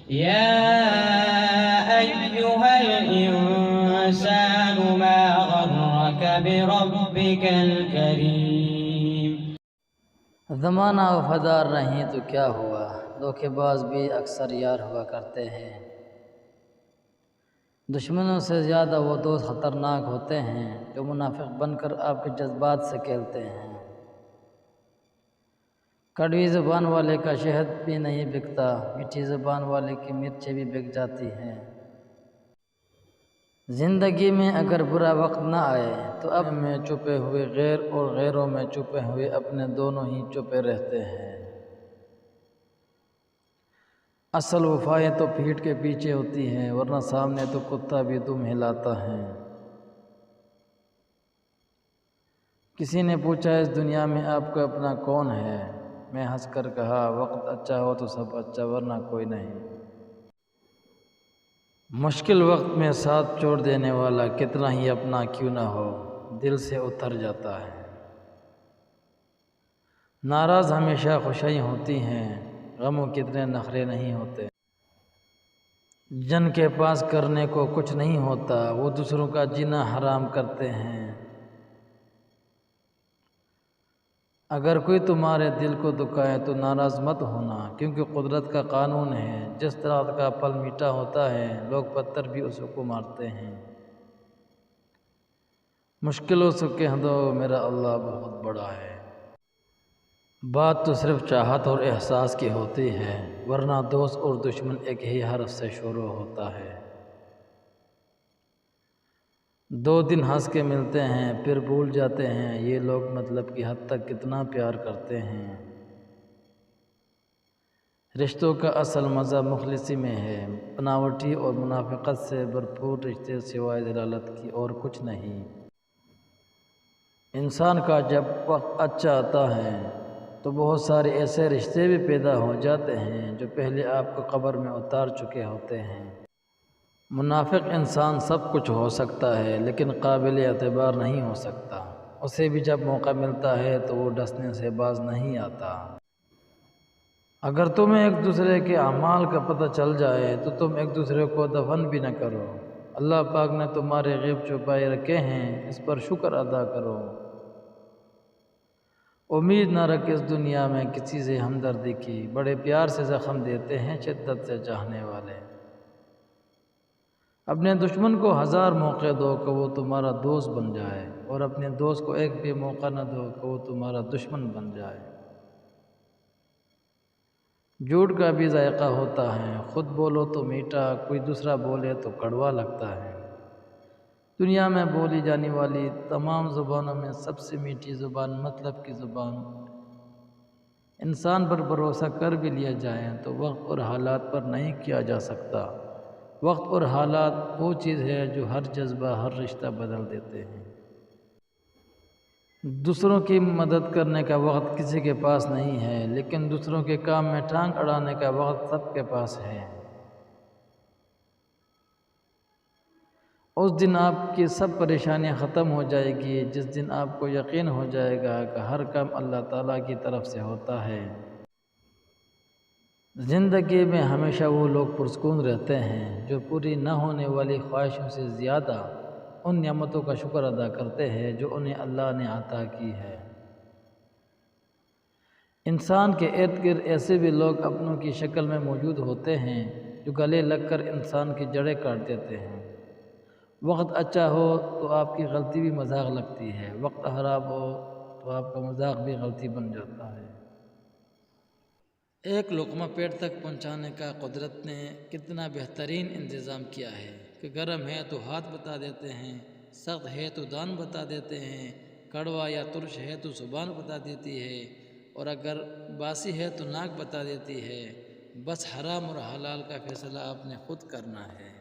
يا أيها الإنسان ما غرك بربك الكريم۔ زمانہ وفادار نہیں تو کیا ہوا، دھوکے باز بھی اکثر یار ہوا کرتے ہیں۔ دشمنوں سے زیادہ وہ دوست خطرناک ہوتے ہیں جو منافق بن کر آپ کے جذبات سے کھیلتے ہیں۔ کڑوی زبان والے کا شہد بھی نہیں بکتا، میٹھی زبان والے کی مرچیں بھی بک جاتی ہیں۔ زندگی میں اگر برا وقت نہ آئے تو اپنے میں چھپے ہوئے غیر اور غیروں میں چھپے ہوئے اپنے دونوں ہی چھپے رہتے ہیں۔ اصل وفائیں تو پیٹھ کے پیچھے ہوتی ہیں، ورنہ سامنے تو کتا بھی دم ہلاتا ہے۔ کسی نے پوچھا اس دنیا میں آپ کا اپنا کون ہے؟ میں ہنس کر کہا وقت اچھا ہو تو سب اچھا، ورنہ کوئی نہیں۔ مشکل وقت میں ساتھ چھوڑ دینے والا کتنا ہی اپنا کیوں نہ ہو دل سے اتر جاتا ہے۔ ناراض ہمیشہ خوشیاں ہوتی ہیں، غموں کتنے نخرے نہیں ہوتے۔ جن کے پاس کرنے کو کچھ نہیں ہوتا وہ دوسروں کا جینا حرام کرتے ہیں۔ اگر کوئی تمہارے دل کو دکھائے تو ناراض مت ہونا، کیونکہ قدرت کا قانون ہے جس طرح کا پھل میٹھا ہوتا ہے لوگ پتھر بھی اس کو مارتے ہیں۔ مشکلوں سے کہہ دو میرا اللہ بہت بڑا ہے۔ بات تو صرف چاہت اور احساس کی ہوتی ہے، ورنہ دوست اور دشمن ایک ہی حرف سے شروع ہوتا ہے۔ دو دن ہنس کے ملتے ہیں پھر بھول جاتے ہیں، یہ لوگ مطلب کی حد تک کتنا پیار کرتے ہیں۔ رشتوں کا اصل مزہ مخلصی میں ہے، بناوٹی اور منافقت سے بھرپور رشتے سوائے ضلالت کی اور کچھ نہیں۔ انسان کا جب وقت اچھا آتا ہے تو بہت سارے ایسے رشتے بھی پیدا ہو جاتے ہیں جو پہلے آپ کو قبر میں اتار چکے ہوتے ہیں۔ منافق انسان سب کچھ ہو سکتا ہے لیکن قابل اعتبار نہیں ہو سکتا، اسے بھی جب موقع ملتا ہے تو وہ ڈسنے سے باز نہیں آتا۔ اگر تمہیں ایک دوسرے کے اعمال کا پتہ چل جائے تو تم ایک دوسرے کو دفن بھی نہ کرو۔ اللہ پاک نے تمہارے غیب چھپائے رکھے ہیں، اس پر شکر ادا کرو۔ امید نہ رکھ اس دنیا میں کسی سے ہمدردی کی، بڑے پیار سے زخم دیتے ہیں شدت سے چاہنے والے۔ اپنے دشمن کو 1000 موقع دو کہ وہ تمہارا دوست بن جائے، اور اپنے دوست کو ایک بھی موقع نہ دو کہ وہ تمہارا دشمن بن جائے۔ جھوٹ کا بھی ذائقہ ہوتا ہے، خود بولو تو میٹھا، کوئی دوسرا بولے تو کڑوا لگتا ہے۔ دنیا میں بولی جانے والی تمام زبانوں میں سب سے میٹھی زبان مطلب کی زبان۔ انسان پر بھروسہ کر بھی لیا جائے تو وقت اور حالات پر نہیں کیا جا سکتا۔ وقت اور حالات وہ چیز ہے جو ہر جذبہ، ہر رشتہ بدل دیتے ہیں۔ دوسروں کی مدد کرنے کا وقت کسی کے پاس نہیں ہے، لیکن دوسروں کے کام میں ٹانگ اڑانے کا وقت سب کے پاس ہے۔ اس دن آپ کی سب پریشانیاں ختم ہو جائے گی جس دن آپ کو یقین ہو جائے گا کہ ہر کام اللہ تعالیٰ کی طرف سے ہوتا ہے۔ زندگی میں ہمیشہ وہ لوگ پرسکون رہتے ہیں جو پوری نہ ہونے والی خواہشوں سے زیادہ ان نعمتوں کا شکر ادا کرتے ہیں جو انہیں اللہ نے عطا کی ہے۔ انسان کے ارد گرد ایسے بھی لوگ اپنوں کی شکل میں موجود ہوتے ہیں جو گلے لگ کر انسان کی جڑیں کاٹ دیتے ہیں۔ وقت اچھا ہو تو آپ کی غلطی بھی مذاق لگتی ہے، وقت خراب ہو تو آپ کا مذاق بھی غلطی بن جاتا ہے۔ ایک لقمہ پیٹ تک پہنچانے کا قدرت نے کتنا بہترین انتظام کیا ہے کہ گرم ہے تو ہاتھ بتا دیتے ہیں، سخت ہے تو دان بتا دیتے ہیں، کڑوا یا ترش ہے تو زبان بتا دیتی ہے، اور اگر باسی ہے تو ناک بتا دیتی ہے۔ بس حرام اور حلال کا فیصلہ آپ نے خود کرنا ہے۔